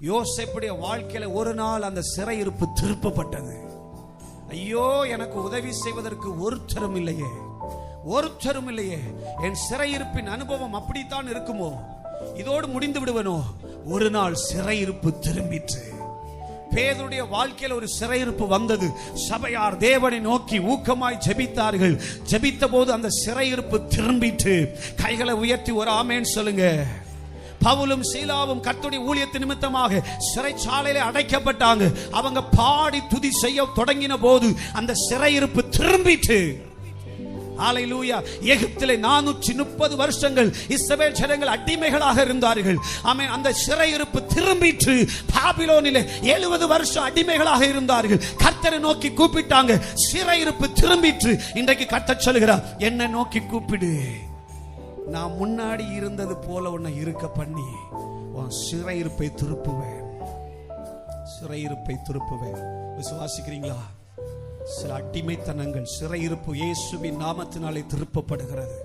யோசேப்புடைய வாழ்க்கையில ஒரு நாள் அந்த சிறையிருப்பு திருப்பப்பட்டது. ஐயோ, எனக்கு உதவி செய்வதற்கு ஒருத்தரும் இல்லையே, ஒருத்தரும் இல்லையே. என் சிறையிருப்பின் அனுபவம் அப்படித்தான் இருக்குமோ, இதோடு முடிந்து விடுவனோ. ஒரு நாள் சிறையிருப்பு திரும்பிற்று. பேதுருடைய வாழ்க்கையில் ஒரு சிறையிருப்பு வந்தது. சபையார் தேவனை நோக்கி ஊக்கமாய் ஜெபித்தார்கள். ஜெபித்த போது அந்த சிறையிருப்பு திரும்பிற்று. கைகளை உயர்த்தி ஒரு ஆமென் சொல்லுங்க. பவுலும் சீலாவும் கர்த்தருடைய ஊழியத்தின் நிமித்தமாக சிறைச்சாலையிலே அடைக்கப்பட்டாங்க. அவங்க பாடி துதி செய்ய தொடங்கின போது அந்த சிறையிருப்பு திரும்பிற்று. ஹல்லேலூயா. எகிப்திலே 430 வருஷங்கள் இஸ்ரவேல் ஜனங்கள் அடிமைகளாக இருந்தார்கள். ஆமென். அந்த சிறையிருப்பு திரும்பிற்று. பாபிலோனிலே 70 வருஷம் அடிமைகளாக இருந்தார்கள். கர்த்தரை நோக்கி கூப்பிட்டாங்க, சிறையிருப்பு திரும்பிற்று. இன்றைக்கு கர்த்தர் சொல்கிறார், என்னை நோக்கி கூப்பிடு, நான் முன்னாடி இருந்தது போல உன்னை இருக்க பண்ணி உன் சிறையிருப்பை திருப்புவேன், சிறையிருப்பை திருப்புவேன். விசுவாசிக்கிறீங்களா? சில அடிமைத்தனங்கள், சிறையிருப்பு இயேசுவின் நாமத்தினாலே திருப்பப்படுகிறது.